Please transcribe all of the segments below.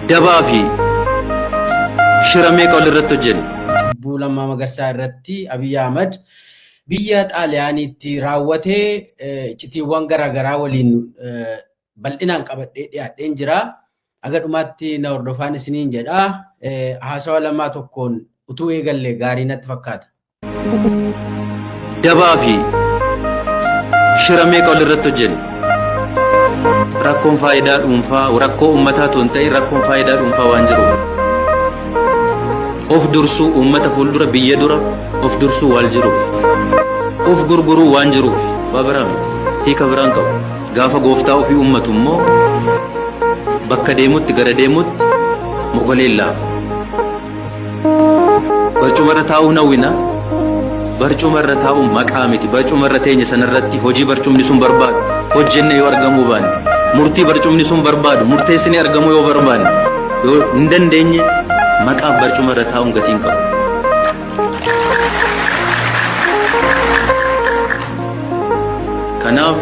dabaa fi shira meeqa walirratti hojjenne? Lammaa Magarsaa irratti Abiy Ahmed biyya Xaaliyaaniitti raawwatee icciitiiwwan garaagaraa waliin bal'inaan qabadhee dhiyaadheen jira. Aga dhumaatti na hordofaan isiniin jedha. Haasawaa lamaa tokkoon utuu eegallee gaarii natti fakkaata. Dabaa fi shira meeqa walirratti hojjenne? Rakkoon faayidaa dhuunfaa rakkoo uummataa tun ta'e rakkoon faayidaa dhuunfaa waan jiruuf. Of dursuu uummata fuuldura biyya dura of dursuu waan jiruuf. Of gurguruu waan jiruuf. Baabaraam hiika biraan qabu. Gaafa gooftaa ofii uummatu immoo bakka deemutti gara deemutti mogoleen laafa. Barcumarra taa'uu nawwina. Barcumarra taa'uu maqaa miti. Barcumarra teenya sanarratti hojii barcumni sun barbaadu hojjenne yoo argamuu baanne. Murtii barcumni sun barbaadu murteessine argamuu yoo barbaanne yoo hin dandeenye maqaaf barcumarra taa'uun gatiin qabu. Kanaaf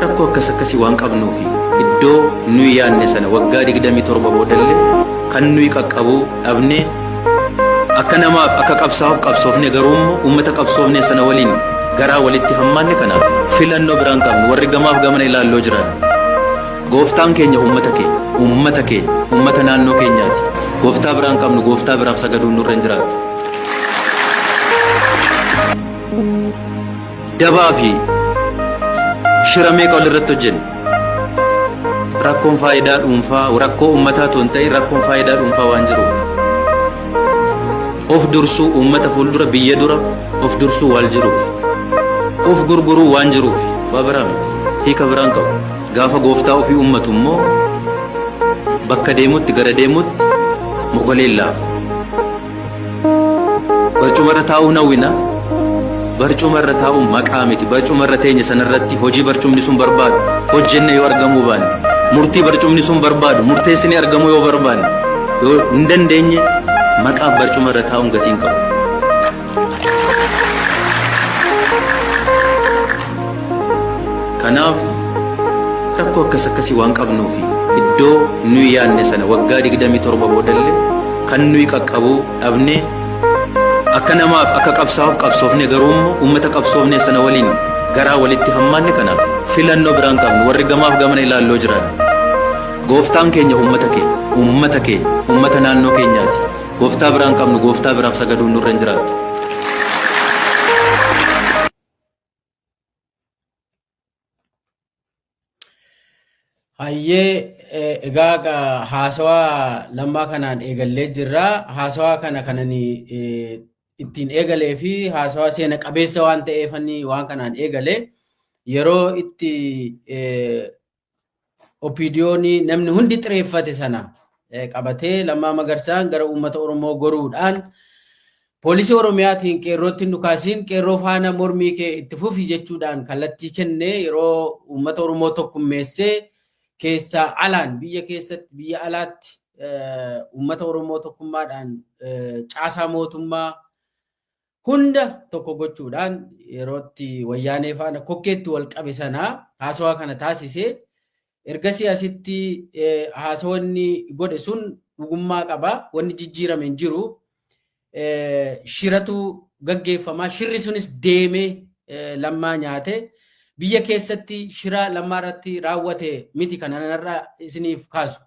rakkoo akkasii waan qabnuufi iddoo nuyi yaadne sana waggaa 27 boodallee kan nuyi qaqqabuu dhabne akka namaaf akka qabsaa'uuf qabsoofne garuu uummata qabsoofne sana waliin garaa walitti hammaanne kanaaf filannoo biraan qabnu warri gamaaf gamana ilaalloo jiran. Gooftaan keenya uummata naannoo keenyaati. Gooftaa biraan qabnu gooftaa biraaf sagaduun nurra hin jiraatu. Dabaa fi shira meeqa walirratti hojjenne? Rakkoon faayidaa dhuunfaa rakkoo uummataa tun ta'e rakkoon faayidaa dhuunfaa waan jiruuf. Of dursuu uummata fuuldura biyya dura of dursuu waan jiruuf. Of gurguruu waan jiruuf. Baabaraam hiika biraan qabu. Gaafa gooftaa ofii uummatu immoo bakka deemutti gara deemutti mogoleen laafa. Barcumarra taa'uu nawwina. Barcumarra taa'uu maqaa miti. Barcumarra teenya sanarratti hojii barcumni sun barbaadu hojjenne yoo argamuu baanne. Murtii barcumni sun barbaadu murteessine argamuu yoo barbaanne yoo hin dandeenye maqaaf barcumarra taa'uun gatiin qabu. Kanaaf rakkoo akkasii waan qabnuufi iddoo nuyi yaadne sana waggaa 27 boodallee kan nuyi qaqqabuu dhabne akka namaaf akka qabsaa'uuf qabsoofne garuu uummata qabsoofne sana waliin garaa walitti hammaanne kanaaf filannoo biraan qabnu warri gamaaf gamana ilaalloo jiran. Gooftaan keenya uummata naannoo keenyaati. Gooftaa biraan qabnu gooftaa biraaf sagaduun nurra hin jiraatu. Hayyee egaa haasawaa lammaa kanaan eegallee jirra. Haasawaa kanani ittiin eegalee fi haasawaa seena qabeessa waan ta'eef waan kanaan eegalee yeroo itti opiidiyoonni namni hundi xireeffate sana qabatee Lammaa Magarsaan gara uummata Oromoo goruudhaan poolisii Oromiyaatiin qeerrootti dhukaasiin qeerroo faana mormii kee itti fufi jechuudhaan kallattii kennee yeroo uummata Oromoo tokkummeessee keessaa alaan biyya keessatti biyya alaatti uummata Oromoo tokkummaadhaan caasaa mootummaa hunda tokko gochuudhaan yerootti wayyaanee faana kokkeetti wal qabe sana haasawaa kana taasisee ergasii asitti haasawanni godhe sun dhugummaa qaba. Wanni jijjiirame hin jiru. Shiratu gaggeeffama. Shirri sunis deemee Lammaa nyaate. Biyya keessatti shira Lammaa irratti raawwate miti kanarraa isiniif kaasu.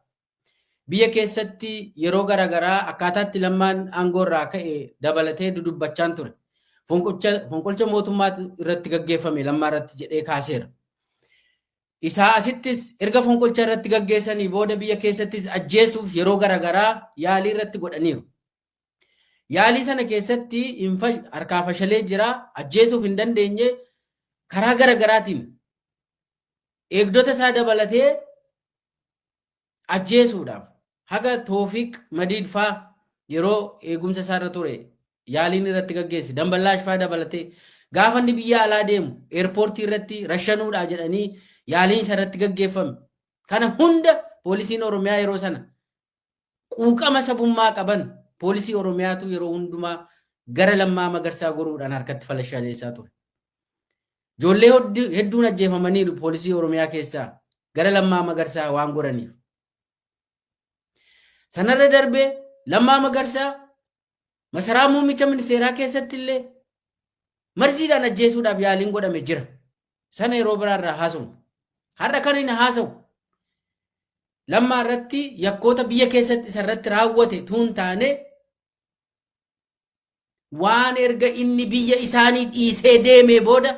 Biyya keessatti yeroo garaagaraa akkaataatti Lammaan aangoo irraa ka'e dabalatee dudubbachaan ture. Fonqolcha mootummaa irratti gaggeeffame Lammaa irratti jedhee kaaseera. Isaa asittis erga fonqolcha irratti gaggeessanii booda biyya keessattis ajjeesuuf yeroo garaagaraa yaalii irratti godhaniiru. Yaalii sana keessatti harkaa fashalee jira. Ajjeesuuf hin dandeenye karaa garaagaraatiin eegdota isaa dabalatee ajjeesuudhaaf haga Toofiq Madiid faa yeroo eegumsa isaa irra ture yaaliin irratti gaggeesse Damballaash faa dabalatee gaafa inni biyya alaa deemu eerpoortii irratti rashanuudhaa jedhanii yaaliin isa irratti gaggeeffame. Kana hunda poolisiin Oromiyaa yeroo sana quuqama sabummaa qaban poolisii Oromiyaatu yeroo hundumaa gara Lammaa Magarsaa goruudhaan harkatti falashaleessaa ture. Ijoollee hedduun ajjeefamaniiru poolisii Oromiyaa keessaa gara Lammaa Magarsaa waan goraniif. Sanarra darbee Lammaa Magarsaa masaraa muummicha ministeeraa keessatti illee marsiidhaan ajjeesuudhaaf yaaliin godhame jira. Sana yeroo biraarraa haasa'u. Har'a kan inni haasa'u Lammaa irratti yakkoota biyya keessatti isarratti raawwate tuun taane waan erga inni biyya isaanii dhiisee deemee booda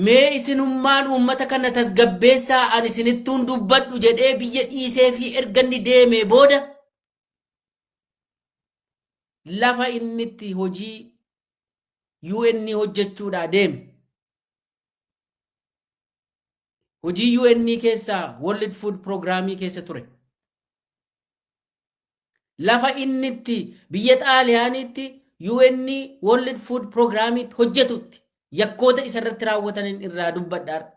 mee isinummaan uummata kana tasgabbeessaa ani isinittuun dubbadhu jedhee biyya dhiisee fi erga inni deemee booda lafa innitti hojii UN hojjechuudhaa deeme. Hojii UN keessaa World Food Programmii keessa ture. Lafa innitti biyya Xaaliyaaniitti UN World Food Programmii hojjetutti yakkoota isarratti raawwataniin irraa dubbadhaadha.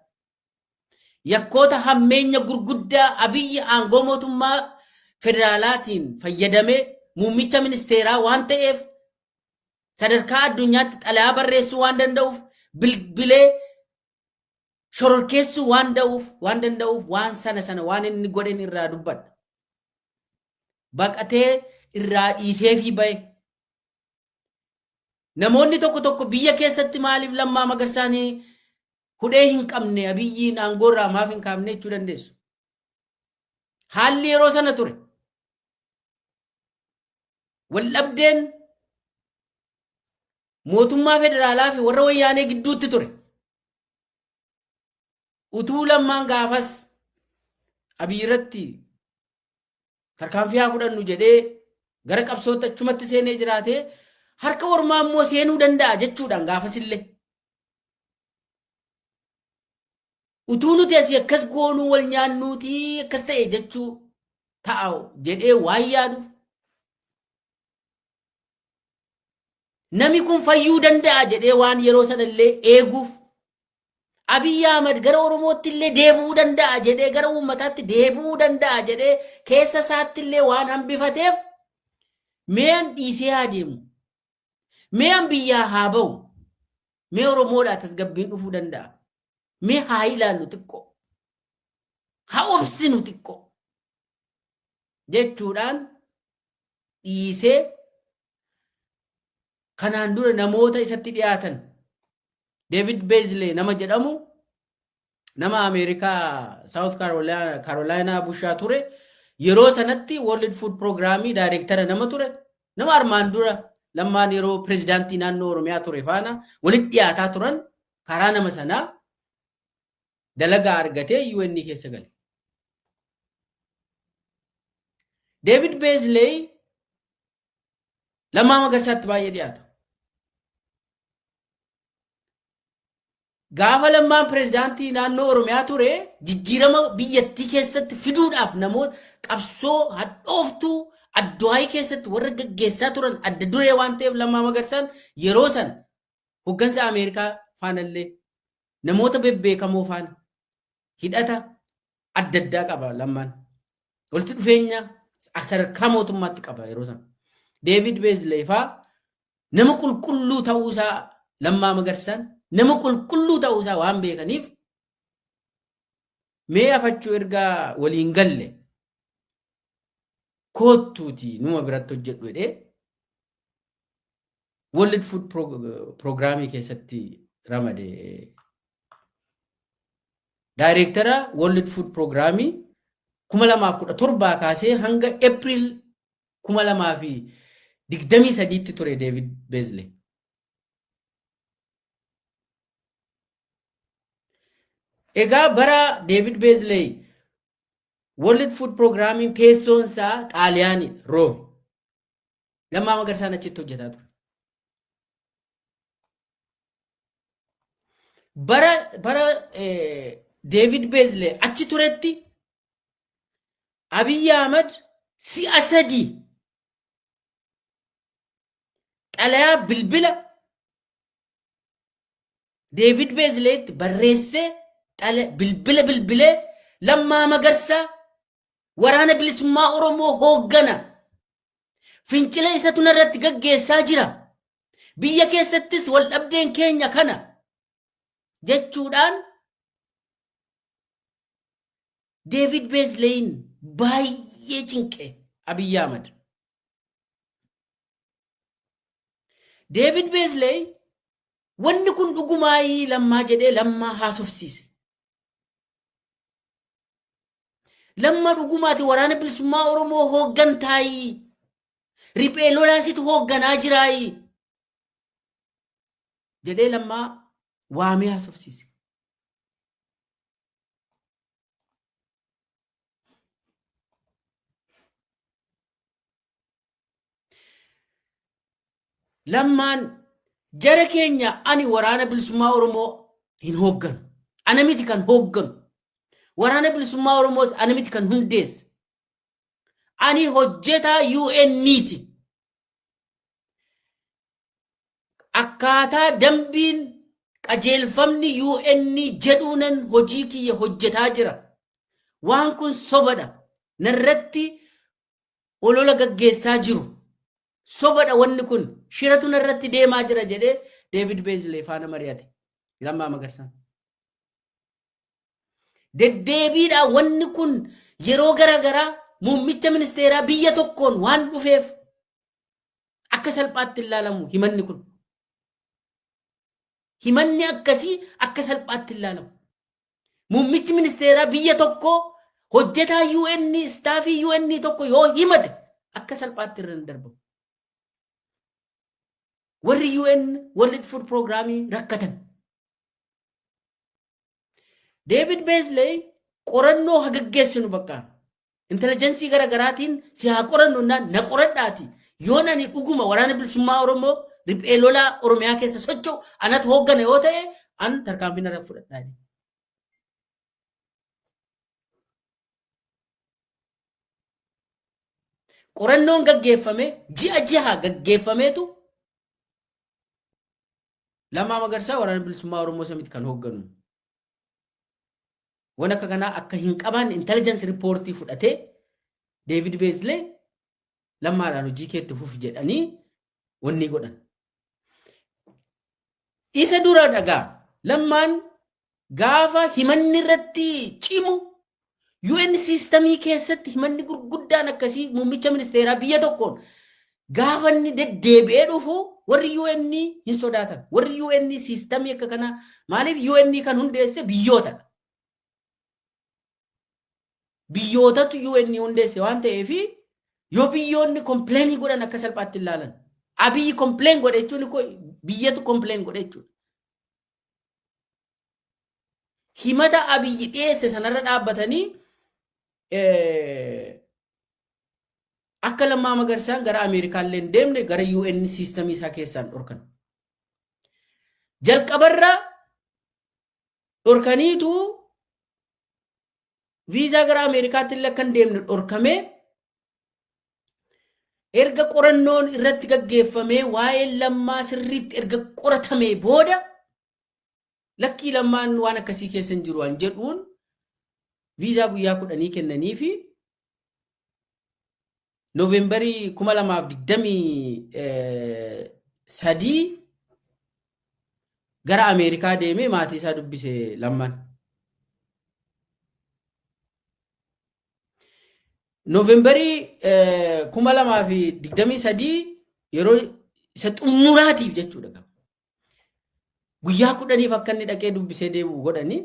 Yakkoota hammeenya gurguddaa Abiyyi aangoo mootummaa federaalaatiin fayyadamee muummicha ministeeraa waan ta'eef sadarkaa addunyaatti xalayaa barreessuu waan danda'uuf bilbilee shororkeessuu waan danda'uuf waan sana waan inni godhen irraa dubbadha. Baqatee irraa dhiisee fi bahe. Namoonni tokko biyya keessatti maaliif Lammaa Magarsaanii hudhee hin qabne Abiyyiin aangoo irraa maaf hin kaafne jechuu dandeessu. Haalli yeroo sana ture. Waldhabdeen mootummaa federaalaa fi warra wayyaanee gidduutti ture. Utuu Lammaan gaafas Abiyyi irratti tarkaanfii haa fudhannu jedhee gara qabsootti achumatti seenee jiraatee harka ormaa immoo seenuu danda'a jechuudhaan gaafasillee. Utuu nuti asii akkas goonuu wal nyaannuutii akkas ta'e jechuu ta'a jedhee waan yaaduuf nami kun fayyuu danda'a jedhee waan yeroo sanallee eeguuf Abiyyi Ahmad gara Oromootti illee deebi'uu danda'a jedhee gara uummataatti deebi'uu danda'a jedhee keessa isaatti illee waan hambifateef mee dhiisee haa deemu. Mee biyyaa haa ba'u. Mee Oromoodhaa tasgabbiin dhufuu danda'a. Mee haa ilaallu xiqqoo. Haa obsinu xiqqoo. Jechuudhaan dhiisee kanaan dura namoota isatti dhiyaatan David Beasley nama jedhamu nama Ameerikaa South Carolina bushaa ture yeroo sanatti World Food Programmii Director nama ture nama armaan dura Lammaan yeroo pirezidaantii naannoo Oromiyaa ture faana walitti dhiyaataa turan karaa nama sanaa dalagaa argatee UN keessa gale. David Beasley Lammaa Magarsaatti baay'ee dhiyaata. Gaafa Lammaan pirezidaantii naannoo Oromiyaa ture jijjiirama biyyattii keessatti fiduudhaaf namoota qabsoo hadhooftuu Adduwaayii keessatti warra gaggeessaa turan adda duree waan ta'eef Lammaa Magarsaan yeroo san hoggansa Ameerikaa faanallee namoota bebbeekamoo faana hidhata adda addaa qaba. Lammaan walitti dhufeenya sadarkaa mootummaatti qaba yeroo san. David Beasley faa nama qulqulluu ta'uusaa Lammaa Magarsaan nama qulqulluu ta'uusaa waan beekaniif mee afachuu ergaa waliin galle koottuuti numa biratti hojjedhu jedhee World Food Programmii keessatti ramade. Daayireektara World Food Programmii 2017 kaasee hanga April 2023 ture David Beasley. Egaa bara David Beasley World Food Programming teessoon isaa Xaaliyaanii Room. Lammaa Magarsaan achitti hojjetaa ture. Bara David Beasley achi turetti Abiyyi Ahmad si'a sadii xalayaa bilbila David Beasleytti barreessee bilbilee Lammaa Magarsaa waraana bilisummaa Oromoo hooggana fincila isatu narratti gaggeessaa jira biyya keessattis wal dhabdeen keenya kana jechuudhaan David Beasleyin baay'ee cinqe Abiy Ahmed. David Beasley wanni kun dhugumaayii lammaa jedhee lammaa haasofsiise. Lamma dhugumaati waraana bilisummaa Oromoo hooggantaayii. Riphee lolaasitu hoogganaa jiraayii. Jedhee lammaa waamee haasofsiise. Lammaan jara keenya ani waraana bilisummaa Oromoo hin hoogganu. Ana miti kan hoogganu. Waraana bilisummaa Oromoos ana miti kan hundeesse. Ani hojjetaa UN'ti. Akkaataa dambiin qajeelfamni UN jedhuunan hojii kiyya hojjetaa jira. Waan kun sobadha. Narratti olola gaggeessaa jiru. Sobadha wanni kun shiratu narratti deemaa jira jedhee David Beasley faana mari'ate. Lammaa Magarsaan. Deddeebiidha wanni kun yeroo garaagaraa muummicha ministeeraa biyya tokkoon waan dhufeef akka salphaatti ilaalamu himanni kun. Himanni akkasii akka salphaatti ilaalamu. Muummichi ministeeraa biyya tokkoo hojjetaa UN staafii UN tokko yoo himate akka salphaatti irra hin darbamu. Warri UN World Food Programming rakkatan. David Beasley qorannoo hagaggeessinu bakka intelligensii garaagaraatiin si haa qorannu na qoradhaati yoo nani dhuguma waraana bilisummaa Oromoo riphee lolaa Oromiyaa keessa socho'u anatu hooggana yoo ta'e an tarkaanfii narra fudhadhaa. Qorannoon gaggeeffame ji'a gaggeeffameetu Lammaa Magarsaa waraana bilisummaa Oromoo samitti kan hoogganu. Waan akka kanaa akka hin qabaanne intelligence reportii fudhatee David Beasley lammaadhaan hojii keetti fufi jedhanii wanni godhan. Isa dura dhagaa lammaan gaafa himanni irratti cimu UN systemii keessatti himanni gurguddaan akkasii muummicha ministeeraa biyya tokkoon gaafa inni deddeebi'ee dhufu warri UN hin sodaatan. Warri UN systemii akka kanaa maaliif UN kan hundeesse biyyootadha. Biyyootatu UN hundeesse waan ta'eef yoo biyyoonni complain godhan akka salphaatti ilaalan. Abiy complain godhe jechuun biyyatu complain godhe jechuudha. Himata Abiy dhiyeesse sanarra dhaabbatanii akka Lammaa Magarsaan gara Ameerikaan illee deemne gara UN systemii isaa keessaan dhorkan. Jalqabarra dhorkaniitu viizaa gara Ameerikaatti illee kan deemne dhorkamee erga qorannoon irratti gaggeeffamee waa'ee Lammaa sirriitti erga qoratamee booda lakkii Lammaan waan akkasii keessa hin jiru waan jedhuun viizaa guyyaa 10 kennanii fi Noovembarii 2023 gara Ameerikaa deemee maatii isaa dubbise Lammaan. Noovembarii 2023 yeroo isa xumuraatiif jechuudha. Guyyaa 10 akka inni dhaqee dubbisee deebi'u godhanii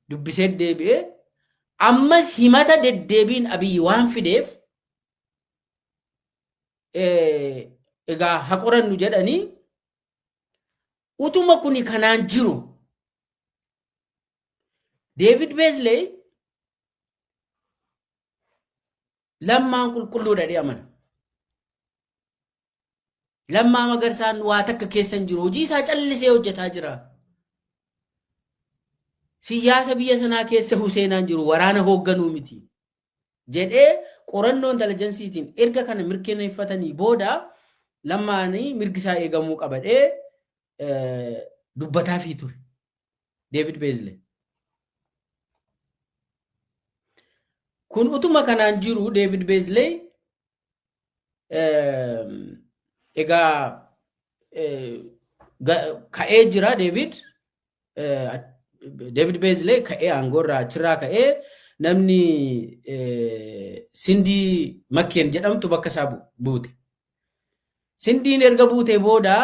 dubbisee deebi'ee ammas himata deddeebiin Abiy waan fideef egaa haa qorannu jedhanii utuma kuni kanaan jiru David Beasley Lammaan qulqulluudha jedhaman. Lammaa Magarsaan waa takka keessa hin jiru. Hojii isaa callisee hojjetaa jira. Siyaasa biyya sanaa keessa Huseenaan jiru waraana hoogganuu miti. Jedhee qorannoo intelijensiitiin erga kana mirkaneeffatanii booda Lammaanii mirgi isaa eegamuu qabadhee dubbataa fi ture. David Beasley. Kun utuma kanaan jiru David Beasley egaa ka'ee jira David Beasley ka'ee aangoorraa achirraa ka'ee namni Sindii Makkeen jedhamtu bakka isaa buute. Sindiin erga buutee booda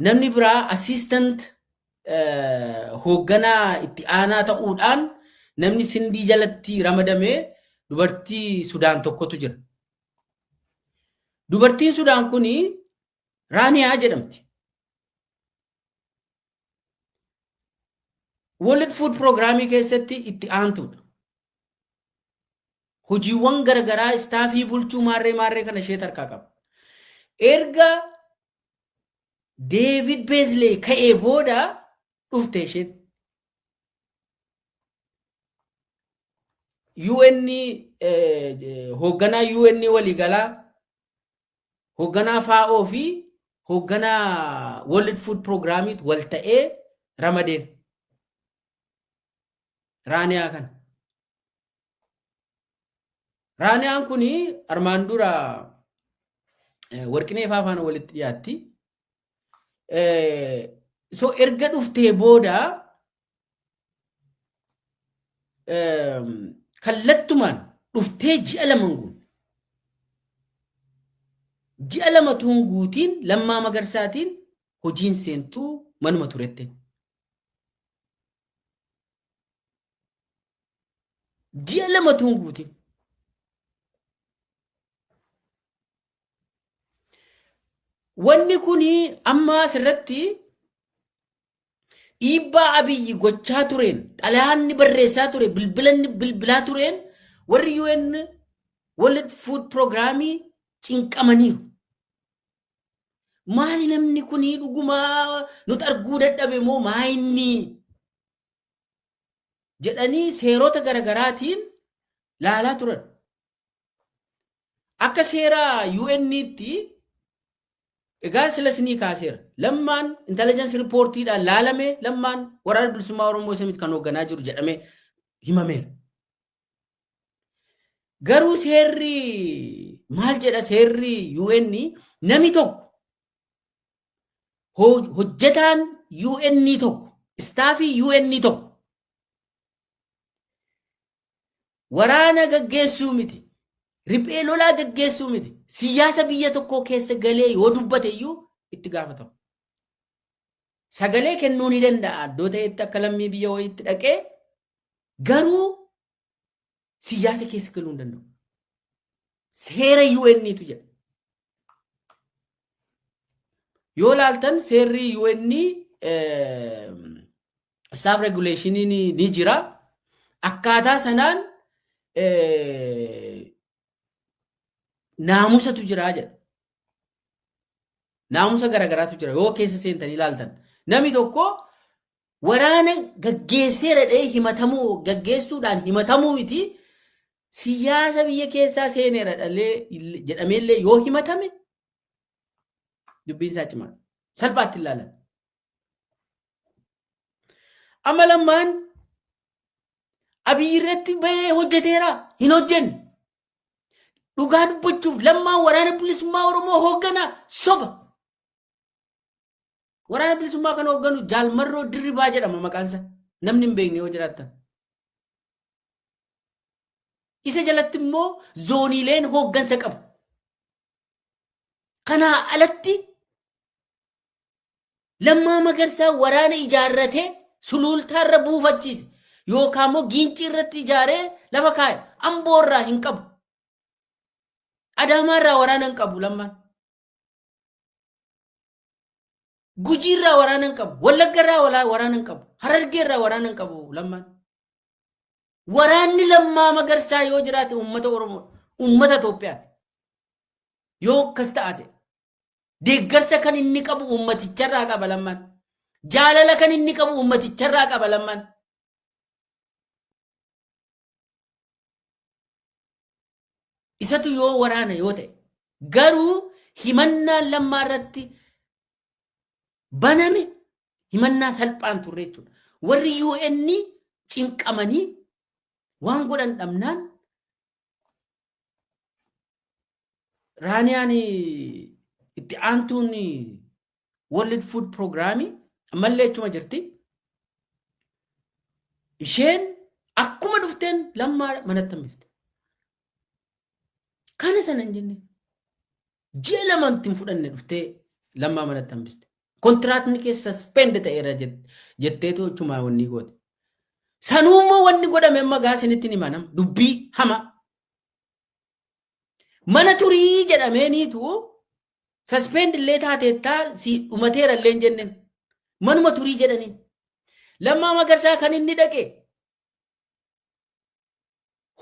namni biraa assistant hoogganaa itti aanaa ta'uudhaan namni Sindii jalatti ramadamee dubartii Sudaan tokkotu jira. Dubartiin Sudaan kuni Raaniyaa jedhamti. World Food Programmii keessatti itti aantuudha. Hojiiwwan garagaraa istaafii bulchuu maarree kana ishee harkaa qaba. Erga David Beasley ka'ee booda dhufte isheen. UN hoogganaa UN waliigalaa, hoogganaa FAO fi hoogganaa World Food Programmii wal ta'ee ramadeen. Raaniyaa kana. Raaniyaan kuni armaan dura Warqinee Faafaan walitti dhiyaatti. So erga dhuftee booda kallattumaan dhuftee ji'a lama guutiin. Ji'a lama guutiin Lammaa Magarsaatiin hojiin seentuu manuma turette. Ji'a lama guutiin. Wanni kuni amma asirratti dhiibbaa Abiyyi gochaa tureen, xalayaanni barreessaa ture, bilbilanni bilbilaa tureen warri UN World Food Programmii cinqamaniiru. Maali namni kuni dhugumaa nuti arguu dadhabe moo maayinni jedhanii seerota garagaraatiin laalaa turan. Akka seera UN'tti egaa sila sinii kaaseera. Lammaan intelligence reportiidhaan laalame, Lammaan waraana bilisummaa Oromoo isinitti kan hoogganaa jiru jedhame himameera. Garuu seerri maal jedha seerri UN nami tokko hojjetaan UN tokko istaafii UN tokko waraana gaggeessuu miti, riphee lolaa gaggeessuu miti, siyaasa biyya tokkoo keessa galee yoo dubbate iyyuu itti gaafatama. Sagalee kennuu ni danda'a iddoo ta'etti akka lammii biyya wayiitti dhaqee, garuu siyaasa keessa galuu hin danda'u. Seera UN'tu jedha. Yoo laaltan seerri UN staff regulation ni jira. Akkaataa sanaan naamusatu jira jedha. Naamusa garagaraatu jira yoo keessa seentanii ilaaltan. Nami tokko waraana gaggeesseera dhee himatamuu gaggeessuudhaan himatamuu miti siyaasa biyya keessaa seeneera dhalee jedhameellee yoo himatame dubbiin isaa cimaa salphaatti ilaalan. Amma Lammaan Abiyyi irratti bahee hojjeteera hin hojjenne. Dhugaa dubbachuuf Lammaan waraana bilisummaa Oromoo hoogganaa soba. Waraana bilisummaa kan hoogganu Jaalmarroo Dirribaa jedhama maqaansa. Namni hin beekne yoo jiraattan. Isa jalatti immoo zooniileen hooggansa qabu. Kanaa alatti Lammaa Magarsaa waraana ijaarratee sulultaarra buufachiise yookaan immoo giincii irratti ijaaree lafa kaa'e Amboorraa hin qabu. Adaamaarraa waraana hin qabu Lammaan. Gujiirraa waraana hin qabu. Wallaggarraa waraana hin qabu. Harargeerraa waraana hin qabu Lammaan. Waraanni Lammaa Magarsaa yoo jiraate uummata Oromoo, uummata Itoophiyaati. Yoo akkas ta'ate deeggarsa kan inni qabu uummaticharraa qaba Lammaan. Jaalala kan inni qabu uummaticharraa qaba Lammaan. Isatu yoo waraana yoo ta'e garuu himannaan Lammaa irratti baname himannaa salphaan turre jechuudha. Warri UN cinqamanii waan godhan dhabnaan Raaniyaan itti aantuun World Food Programmii ammallee achuma jirti. Isheen akkuma dhuftee dhufteen lammaa manatti hambifte. Kana sana hin jenne. Ji'a lamantiin fudhanne dhuftee lammaa manatti hambiste. Kontiraatni keessa suspend ta'eera jetteetu achumaa wanni goote. Sanuummoo wanni godhame amma gaasinitti ni manam dubbii hama. Mana turii jedhameeniitu suspend illee taateettaa si dhumateera illee hin jenneen. Manuma turii jedhanii. Lammaa Magarsaa kan inni dhaqe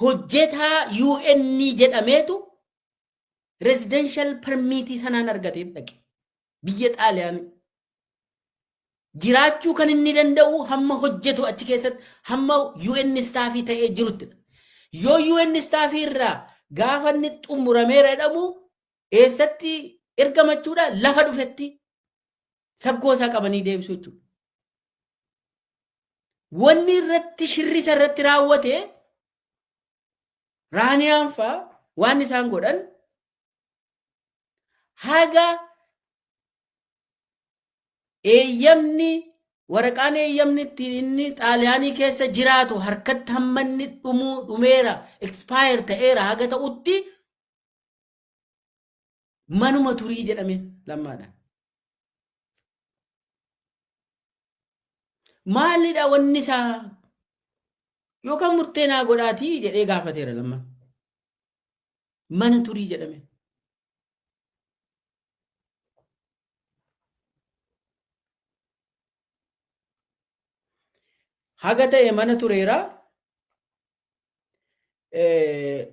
hojjetaa UN jedhameetu residential permit sanaan argatee dhaqe. Biyya Xaaliyaanii. Jiraachuu kan inni danda'u hamma hojjetu achi keessatti hamma UN staffii ta'ee jirutti. Yoo UN staffii irraa gaafa inni xumurameera jedhamu eessatti ergamachuudha lafa dhufetti saggoo isaa qabanii deebisu jechuudha. Wanni irratti shirrisa irratti raawwate Raaniyaan fa'aa waan isaan godhan haga eeyyamni waraqaan eeyyamni ittiin inni Xaaliyaanii keessa jiraatu harkatti hamma inni dhumeera expire ta'eera haga ta'utti manuma turii jedhameen lammaadhaan. Maalidha wanni isaa yookaan murtee naa godhaatii jedhee gaafateera lammaan. Mana turii jedhameen. Haga ta'e mana tureera.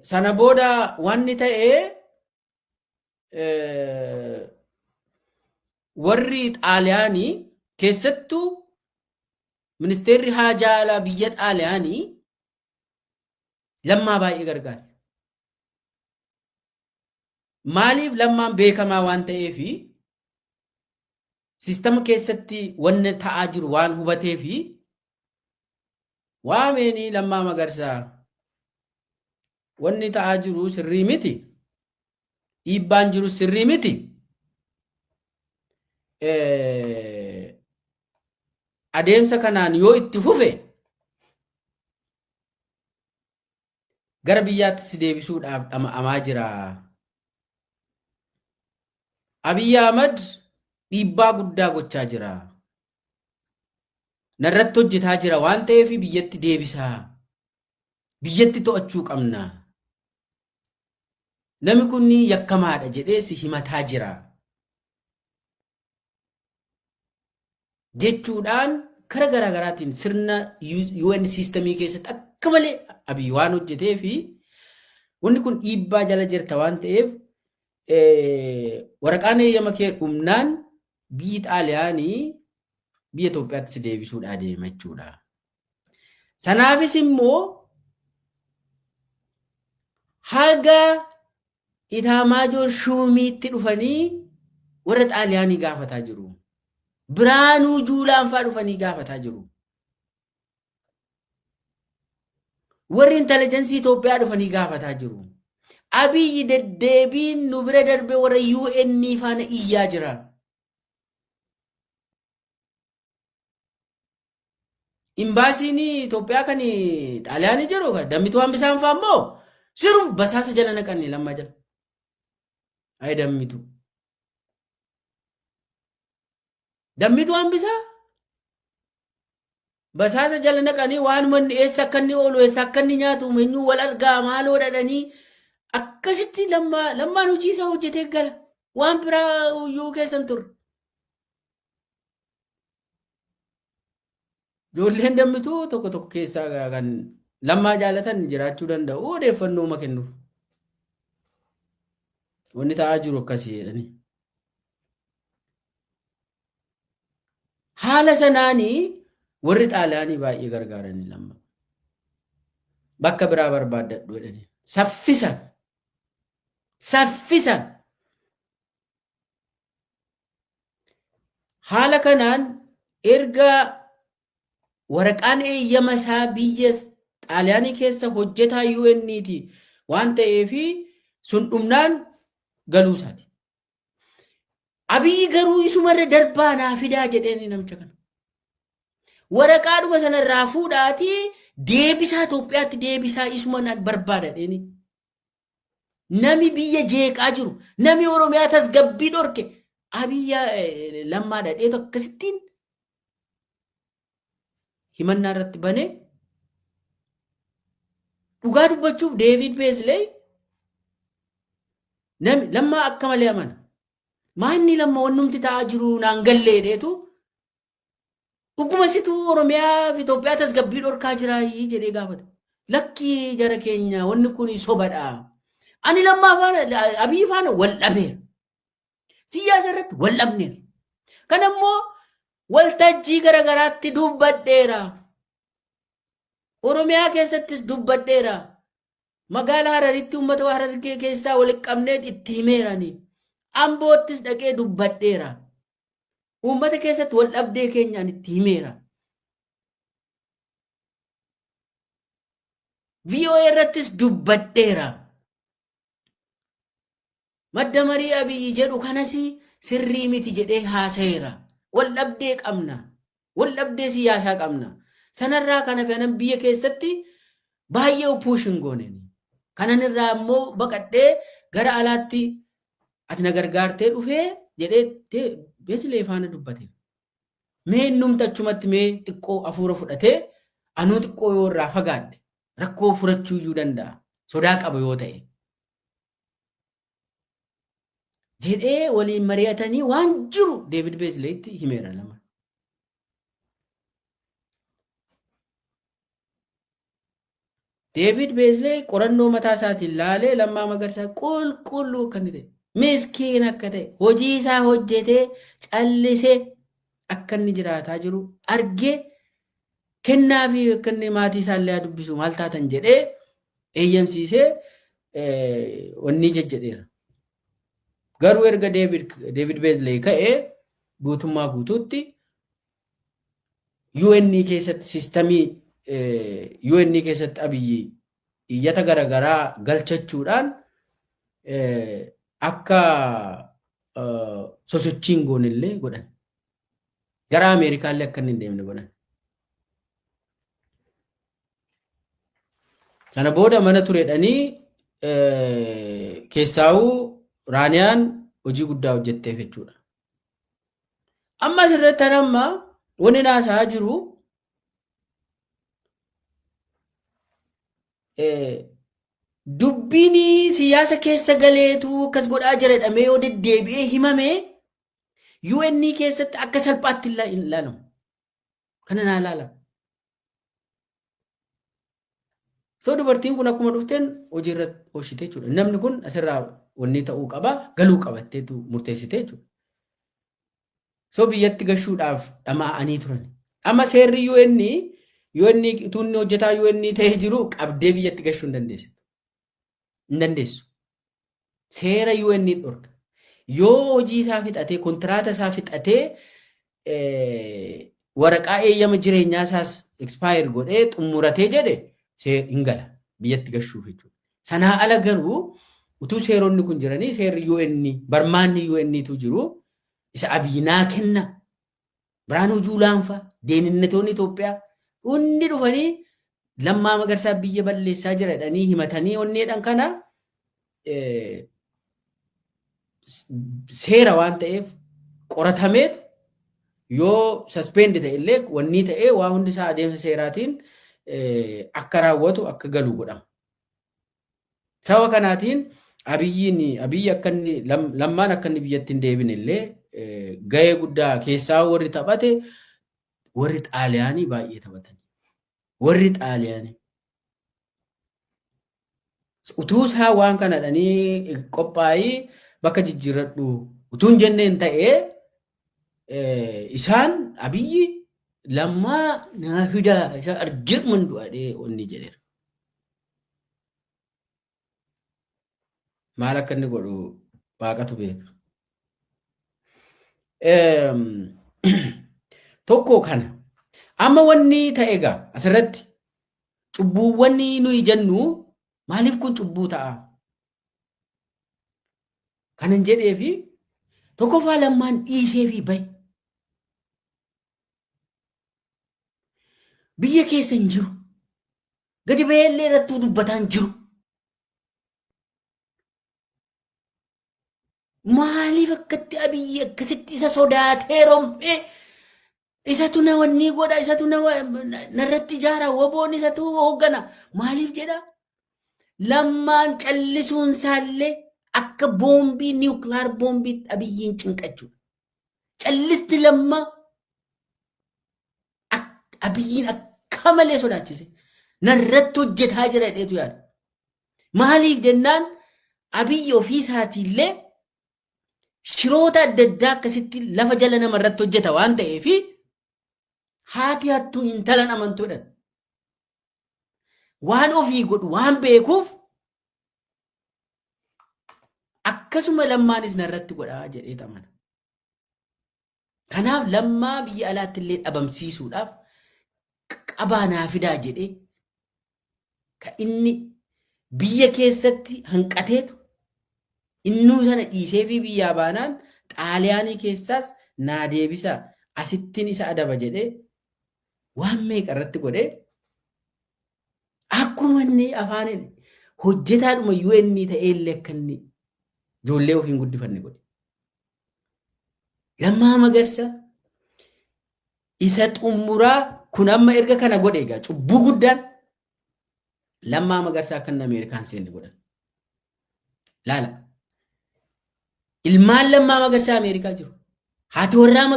Sana booda wanni ta'e warri Xaaliyaanii keessattuu ministeerri haajaa alaa biyya Xaaliyaanii lammaa baay'ee gargaare. Maaliif lammaan beekamaa waan ta'eefi sistema keessatti wanni ta'aa jiru waan hubateefi waameenii Lammaa Magarsaa wanni ta'aa jiru sirrii miti. Dhiibbaan jiru sirrii miti. Adeemsa kanaan yoo itti fufe gara biyyaatti si deebisuudhaaf dhama'amaa jira. Abiy Ahmed dhiibbaa guddaa gochaa jira. Narratti hojjetaa jira waan ta'eef biyyatti deebisaa. Biyyatti to'achuu qabna. Namni kun yakkamaadha jedhee si himataa jira. Jechuudhaan kara garaagaraatiin sirna UN systemii keessatti akka malee Abiy waan hojjetee fi wanni kun dhiibbaa jala jirta waan ta'eef waraqaan eeyyama kee dhumnaan biyyi Xaaliyaanii biyya Itoophiyaatti si deebisuudhaa deema jechuudha. Sanaafis immoo haga Itaamaajoor Shumiitti dhufanii warra Xaaliyaanii gaafataa jiru. Biraanuu Juulaan fa'aa dhufanii gaafataa jiru. Warri intelligensii Itoophiyaa dhufanii gaafataa jiru. Abiy deddeebiin nu bira darbe warra UN faana iyyaa jira. Imbaasiin Itoophiyaa kan Xaaliyaanii jiru dammituu hambisaan fa'aa immoo sirum basaasa jala naqanii lammaa jala. Ay dammitu. Dammitu hambisaa basaasa jala naqanii waan manni eessa akka inni oolu eessa akka inni nyaatu eenyu wal argaa maaloo dhadhanii akkasitti lammaan hojii isaa hojjetee gala waan biraa iyyuu keessan turre. Ijoolleen dammituu tokko tokko keessaa kan lammaa jaalatan jiraachuu danda'u odeeffannoo uma kennuuf. Wanni ta'aa jiru akkasii jedhanii. Haala sanaanii warri Xaaliyaanii baay'ee gargaaranii lamma. Bakka biraa barbaaddadhu jedhanii. Saffisan. Haala kanaan erga waraqaan eeyyama isaa biyya Xaaliyaanii keessa hojjetaa UN'ti waan ta'eefi sun dhumnaan galuu isaati. Abiy garuu isumarra darbaa naa fidaa jedheeni namicha kana. Waraqaadhuma sanarraa fuudhaatii deebisaa Itoophiyaatti deebisaa isumaan barbaada dheeni. Nami biyya jeeqaa jiru, nami Oromiyaa tasgabbii dhorke, Abiyya Lammaa dhadheetu akkasittiin himannaa irratti banee dhugaa dubbachuuf Deevid Beesley nami Lammaa akka malee amana. Maanni Lammaa wannumti ta'aa jiru naan gallee dheetu dhuguma situ Oromiyaa fi Itoophiyaa tasgabbii dhorkaa jiraayii jedhee gaafata. Lakkii jara keenya wanni kun sobadha. Ani Lammaa faana Abiyyi faana wal dhabeera. Siyaasa irratti wal dhabneera. Kan ammoo waltajjii garagaraatti dubbadheera. Oromiyaa keessattis dubbadheera. Magaalaa Hararitti uummata Harargee keessaa walitti qabnee itti himeerani. Amboottis dhaqee dubbadheera. Uummata keessatti wal dhabdee keenyaan itti himeera. VOA irrattis dubbadheera. Madda marii Abiyyi jedhu kanas sirrii miti jedhee haasayeera. Wal dhabdee qabna. Wal dhabdee siyaasaa qabna. Sanarraa kana fe'anan biyya keessatti baay'ee upuushin gooneen. Kanan irraa immoo baqadhee gara alaatti ati na gargaartee dhufee jedhee Beeslee faana dubbate. Mee numta achumatti mee xiqqoo afuura fudhatee anuu xiqqoo yoo irraa fagaadhe rakkoo furachuu iyyuu danda'a. Sodaa qaba yoo ta'e. jedhee waliin mari'atanii waan jiru Deevid Beesleetti himeera lama. Deevid Beeslee qorannoo mataa isaatiin laalee Lammaa Magarsaa qulqulluu akka inni ta'e, miskiin akka ta'e, hojii isaa hojjetee callisee akka inni jiraataa jiru argee kennaa fi akka inni maatii isaallee dubbisu maal taatan jedhee eeyyamsiisee wanni jejjedheera. Garuu erga Deevid Beeslee ka'ee guutummaa guutuutti UN keessatti sistamii UN keessatti Abiyyi iyyata garagaraa galchachuudhaan akka sosochiin goonillee godhan. Gara Ameerikaallee akka inni hin deemne godhan. Sana booda mana turedhanii keessaawuu Raaniyaan hojii guddaa hojjetteef jechuudha. Amma asirratti amma wanni naasaa jiru dubbiin siyaasa keessa galeetu akkas godhaa jiredhamee yoo deddeebi'ee himamee UN keessatti akka salphaatti hin ilaalamu. Kana naa ilaalamu. So dubartiin kun akkuma dhufteen hojii irratti hojjetee jechuudha. Namni kun asirraa wanni ta'uu qaba, galuu qabatteetu murteessitee jechuudha. So biyyatti gashuudhaaf dhamaa'anii turan. Amma seerri UN tuunni hojjetaa UN ta'ee jiru qabdee biyyatti gashuu hin dandeessu. Hin dandeessu. Seera UN dhorka. Yoo hojii isaa fixatee, kontiraata isaa fixatee waraqaa eeyyama jireenyaa isaas expire godhee xumuratee jedhe hin gala biyyatti gashuuf jechuudha. Sanaa ala garuu utuu seeronni kun jiranii seerri UN barmaanni UNtu jiru isa Abiyyinaa kenna. Biraanuu Juulaanfa deeninatoonni Itoophiyaa hundi dhufanii Lammaa Magarsaa biyya balleessaa jiradhanii himatanii onneedhaan kana seera waan ta'eef qoratameetu yoo suspend ta'e illee wanni ta'ee waa hundi isaa adeemsa seeraatiin akka raawwatu akka galu godhama. Sababa kanaatiin Abiyyi akka inni Lammaan akka inni biyyatti hin deebine illee gahee guddaa keessaa warri taphate warri Xaaliyaanii baay'ee taphatan. Warri Xaaliyaanii utuu isaa waan kanadhanii qophaa'ii bakka jijjiirradhu utuun jenneen ta'ee isaan Abiyyi Lammaa naa fidaa isa argeeman du'adhee onni jedheera. Maal akka inni godhu waaqatu beeka. Tokko kana amma wanni ta'e egaa asirratti cubbuuwwan nuyi jennu maaliif kun cubbuu ta'a? Kanan jedhee fi tokkoffaa Lammaan dhiisee fi bahe. Biyya keessa hin jiru. Gadi beellee irrattuu dubbataan jiru. Maaliif akkatti Abiyyi akkasitti isa sodaatee rom'ee isatu na wanni godha isatu narratti ijaara woboon isatu hooggana maaliif jedha? Lammaan callisuun isaallee akka boombii niwukilaar boombii Abiyyiin cinqachuudha. Callisti lammaa Abiyyiin akka malee sodaachise. Narratti hojjetaa jira jedheetu yaada. Maaliif jennaan Abiyyi ofii isaatiillee shiroota adda addaa akkasitti lafa jala namarratti hojjeta waan ta'eef haati hattuu intalan amantuudha. Waan ofii godhu waan beekuuf akkasuma lammaanis narratti godhaa jedhee amana. Kanaaf lammaa biyya alaatti illee dhabamsiisuudhaaf qabaa naa fidaa jedhee kan inni biyya keessatti hanqateetu innuu sana dhiisee fi biyyaa baanaan Xaaliyaanii keessaas naa deebisaa asittiin isa adaba jedhee waan meeqa irratti godhee akkuma inni afaan hojjetaadhuma UN ta'ee illee akka inni ijoollee ofiin guddifanne godhe. Lammaa Magarsaa isa xumuraa kun amma erga kana godhe egaa cubbuu guddaan Lammaa Magarsaa akka inni Ameerikaan seenne godhan. Laala. Ilmaan Lammaa Magarsaa Ameerikaa jiru. Haati warraa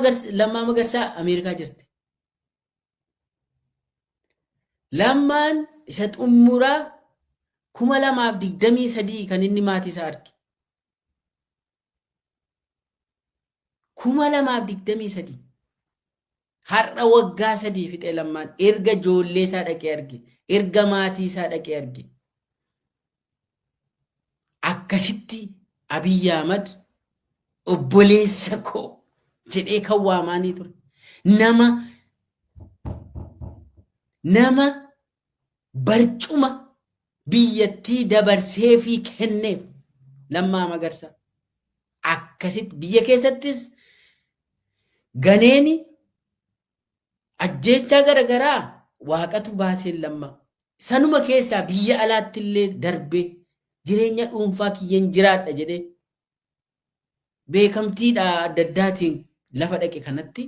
Lammaa Magarsaa Ameerikaa jirti. Lammaan isa xumuraa 2023 kan inni maatii isaa arge. 2023 har'a waggaa 3 fixee lammaan erga ijoollee isaa dhaqee arge erga maatii isaa dhaqee arge akkasitti Abiyyi Ahmad obboleessa koo jedhee kan waamaanii ture nama barcuma biyyattii dabarsee fi kenneef Lammaa Magarsaa akkasitti biyya keessattis ganeeni ajjeechaa garagaraa waaqatu baaseen Lammaa sanuma keessaa biyya alaatti illee darbee jireenya dhuunfaa kiyyeen jiraadha jedhee beekamtiidha adda addaatiin lafa dhaqe kanatti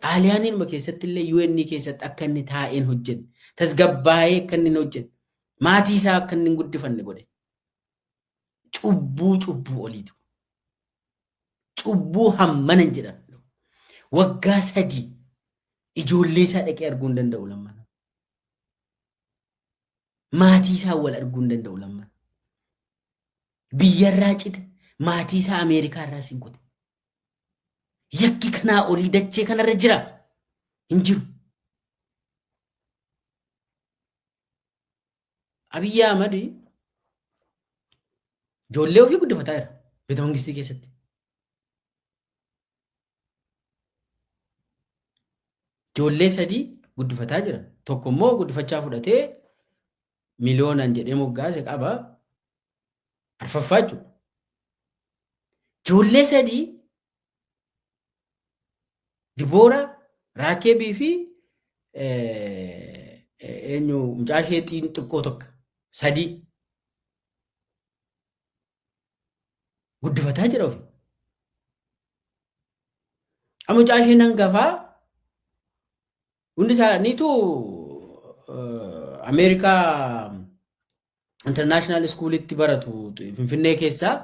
Xaaliyaaniinuma keessatti illee UN keessatti akka inni taa'een hojjenne tasgabbaa'ee akka inni hojjenne maatii isaa akka inni guddifanne godhe cubbuu oliitu cubbuu hammanan jedhan waggaa 3 ijoollee isaa dhaqee arguu hin danda'u Lammaan maatii isaa wal arguu hin danda'u Lammaan biyyarraa cite maatii isaa Ameerikaa irraa sinqote yakki kanaa olii dachee kanarra jira hin jiru. Abiyyi Ahmad ijoollee ofii guddifataa jira Beeta Mangistii keessatti. Ijoollee 3 guddifataa jira. Tokko immoo guddifachaa fudhatee miliyoonaan jedhee moggaase qaba. Arfaffaa jechuudha. Ijoollee 3 Diboora, Raakeebii fi mucaa ishee xiqqoo tokko 3 guddifataa jira ofii. Amma mucaa isheen hangafaa hundi isaaniitu Ameerikaa International Schoolitti baratu Finfinnee keessaa.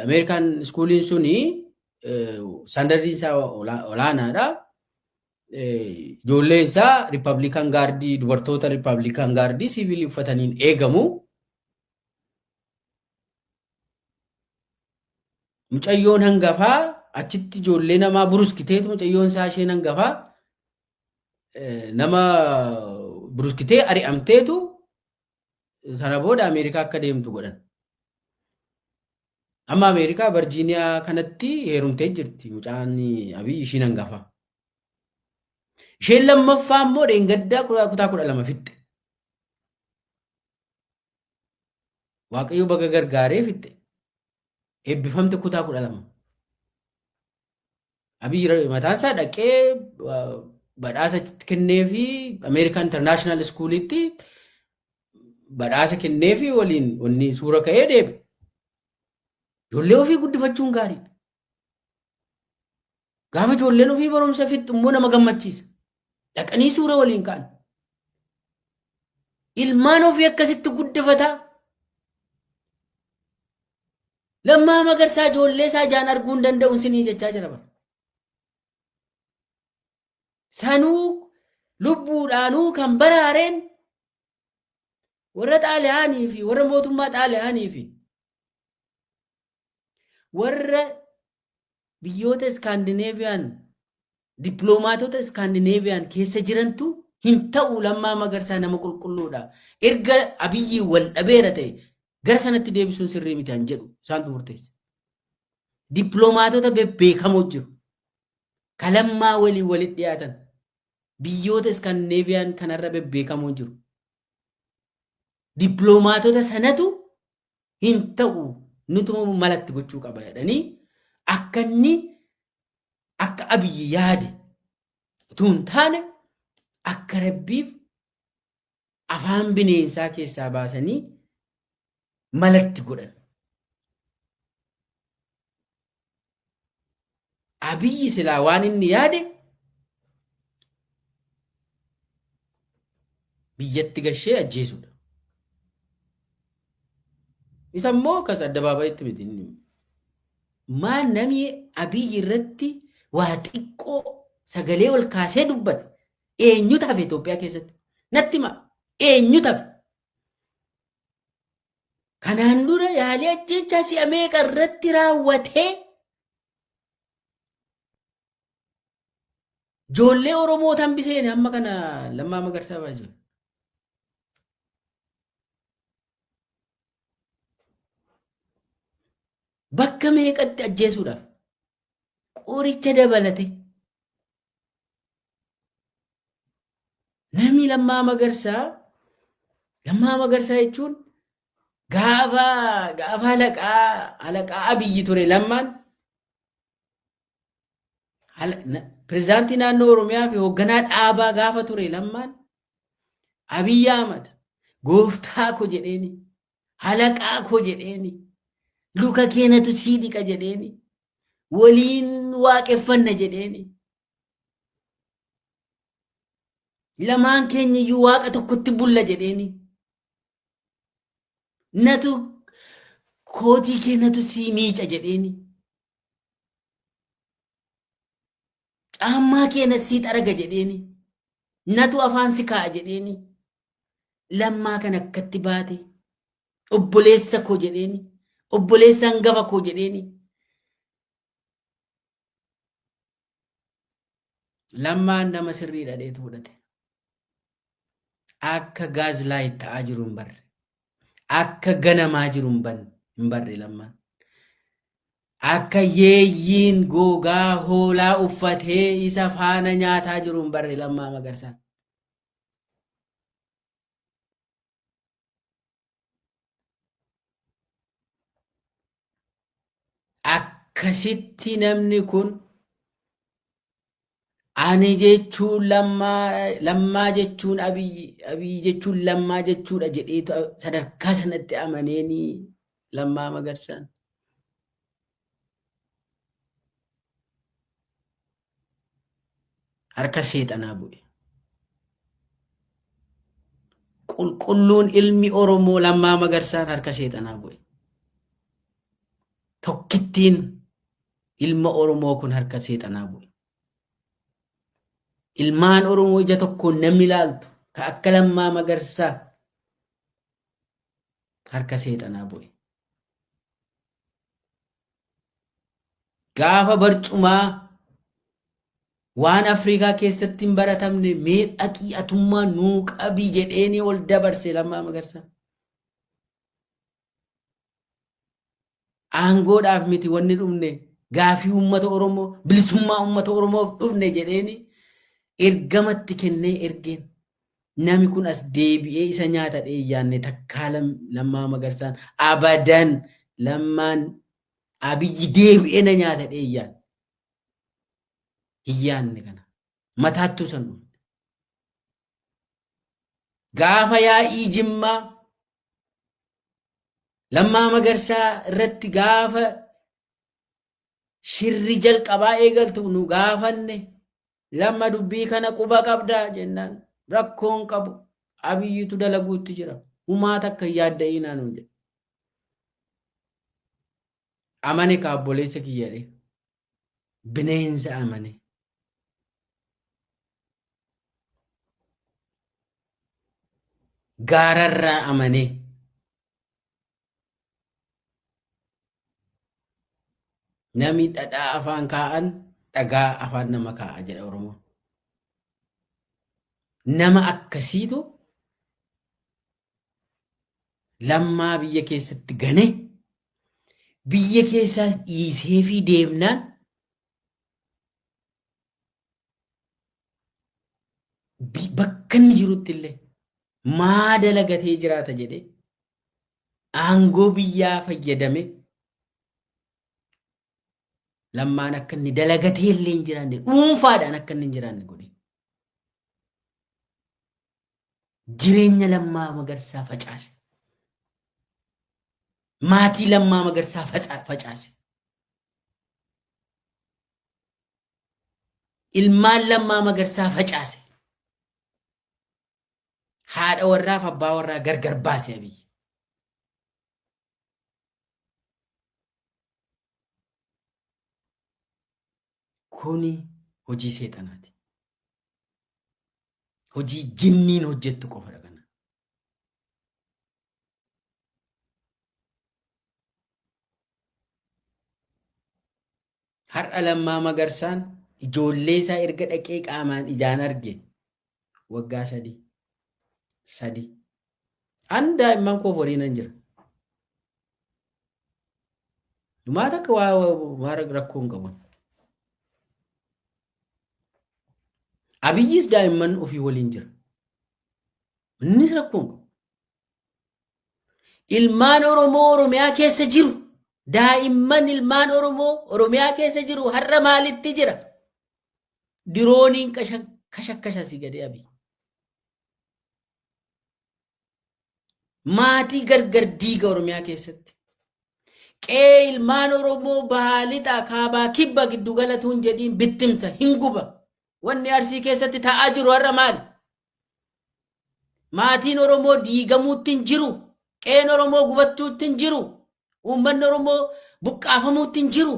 Ameerikaan Schooliin suni standardiin isaa olaanaadha. Ijoolleen isaa Republican Guardii dubartoota Republican Guardii siviilii uffataniin eegamu. Mucayyoon hangafaa achitti ijoollee namaa buruskiteetu mucayyoon isaa isheen hangafaa nama buruskitee ari'amteetu sana booda Ameerikaa akka deemtu godhan. Amma Ameerikaa Virgiiniyaa kanatti heerumtee jirti mucaan Abiyyi ishiin hangafaa. Isheen lammaffaa immoo dheengaddaa kutaa 12 fixxe. Waaqayyo baga gargaaree fixxe. Eebbifamte kutaa 12. Abiyyi mataan isaa dhaqee badhaasa kennee fi Ameerikaa International Schoolitti badhaasa kennee fi waliin wanni suura ka'ee deeme. Ijoollee ofii guddifachuun gaariidha. Gaafa ijoolleen ofii barumsa fixxu immoo nama gammachiisa. Dhaqanii suura waliin ka'an. Ilmaan ofii akkasitti guddifataa. Lammaa Magarsaa ijoollee isaa ijaan arguu hin danda'u sinii jechaa jira bara. Sanuu lubbuudhaanuu kan baraareen warra Xaaliyaanii fi warra mootummaa Xaaliyaanii fi warra biyyoota Iskaandineeviyaan dippiloomaatota Iskaandineeviyaan keessa jirantu hin ta'u Lammaa Magarsaa nama qulqulluudha. Erga Abiyyi wal dhabeera ta'e gara sanatti deebisuun sirrii miti han jedhu isaantu murteessa. Dippiloomaatota bebbeekamoo jiru. Kalammaa walii walitti dhiyaatan biyyoota Iskaandineeviyaan kanarra bebbeekamoo jiru. Dippiloomaatota sanatu hin ta'u nutuma malatti gochuu qaba jedhanii akka inni akka Abiyyi yaade utuu hin taane akka Rabbiif afaan bineensaa keessaa baasanii malatti godhan. Abiyyi silaa waan inni yaade biyyatti gashee ajjeesudha. Isa immoo akkas addabaabayitti miti. Maan namni Abiyyi irratti waa xiqqoo sagalee ol kaasee dubbate eenyutu hafe Itoophiyaa keessatti? Natti hima eenyutu hafe? Kanaan dura yaalii ajjechaa si'a meeqa irratti raawwatee ijoollee Oromoo hambiseen amma kana Lammaa Magarsaa baay'ee. Bakka meeqatti ajjeesuudhaaf qoricha dabalate namni Lammaa Magarsaa jechuun gaafa alaqaa Abiyyi ture Lammaan pirezidaantii naannoo Oromiyaa fi hoogganaa dhaabaa gaafa ture Lammaan Abiyyi Ahmad gooftaa ko jedheeni alaqaa ko jedheeni luka keenatu sii dhiqa jedheeni waliin waaqeffanna jedheeni lamaan keenya iyyuu waaqa tokkotti bulla jedheeni natu kootii keenatu sii miica jedheeni caammaa keenya sii xaraga jedheeni natu afaan si kaa'a jedheeni Lammaa kan akkatti baate obboleessa koo jedheeni obboleessa hangafa koo jedheeni Lammaan nama sirrii dhadheetu fudhate akka gaazlaayit ta'aa jiru hin barre akka ganamaa jiru hin barre Lammaan akka yeeyyiin gogaa hoolaa uffatee isa faana nyaataa jiru hin barre Lammaa Magarsaa. Akkasitti namni kun ani jechuun Lammaa jechuun Abiyyi jechuun Lammaa jechuudha jedhee sadarkaa sanatti amaneeni Lammaa Magarsaan. Harka seexanaa bu'e. Qulqulluun ilmi Oromoo Lammaa Magarsaan harka seexanaa bu'e. Tokkittiin ilma Oromoo kun harka seexanaa bu'e. Ilmaan Oromoo ija tokkoon namni ilaaltu ka akka Lammaa Magarsaa harka seexanaa bu'e. Gaafa barcumaa waan Afrikaa keessatti hin baratamne mee dhaqii atummaa nuu qabii jedheeni ol dabarse Lammaa Magarsaa. Aangoodhaaf miti wanni dhufne gaafii uummata Oromoo bilisummaa uummata Oromoof dhufne jedheeni ergamatti kennee ergeen nami kun as deebi'ee isa nyaata dheeyyaanne takkaa Lammaa Magarsaan abadan Lammaan Abiyyi deebi'ee na nyaata dheeyyaan hiyyaanne kana mataattuu san dhumte. Gaafa yaa'ii Jimmaa Lammaa Magarsaa irratti gaafa shirri jalqabaa eegaltu nu gaafanne lamma dubbii kana quba qabdaa jennaan rakkoon qabu Abiyyitu dalaguutti jira humaa takka yaadda'inaa nuun jedhe. Amane kaabboleessa kiyyadhe bineensa amane. Gaararraa amane. Nami dhadhaa afaan kaa'an dhagaa afaan nama kaa'a jedha Oromoon. Nama akkasiitu lammaa biyya keessatti gane biyya keessaas dhiisee fi deemnaan bakka inni jirutti illee maa dalagatee jiraata jedhee aangoo biyyaa fayyadame lammaan akka inni dalagatee illee hin jiraanne dhuunfaadhaan akka inni hin jiraanne godhe. Jireenya Lammaa Magarsaa facaase. Maatii Lammaa Magarsaa facaase. Ilmaan Lammaa Magarsaa facaase. Haadha warraaf abbaa warraa gargar baase Abiyyi. Kuni hojii seexanaati. Hojii jinniin hojjettu qofadha kana. Har'a Lammaa Magarsaan ijoollee isaa erga dhaqee qaamaan ijaan arge waggaa 3. Daa'imman koo waliin hin jira. Maal akka waa rakkoo hin qaban. Abiyyis daa'imman ofii waliin jira. Innis rakkoo hin qabu. Ilmaan Oromoo Oromiyaa keessa jiru. Daa'imman ilmaan Oromoo Oromiyaa keessa jiru har'a maalitti jira? Dirooniin kashakkashasi gadee Abiyyi. Maatii gargar diiga Oromiyaa keessatti. Qe'ee ilmaan Oromoo bahaa lixaa kaabaa kibba giddu galatuun jedhiin bittimsa hin guba. Wanni Arsii keessatti ta'aa jiru har'a maali? Maatiin Oromoo diigamuutti hin jiru. Qe'een Oromoo gubattuutti hin jiru. Uummanni Oromoo buqqaafamuutti hin jiru.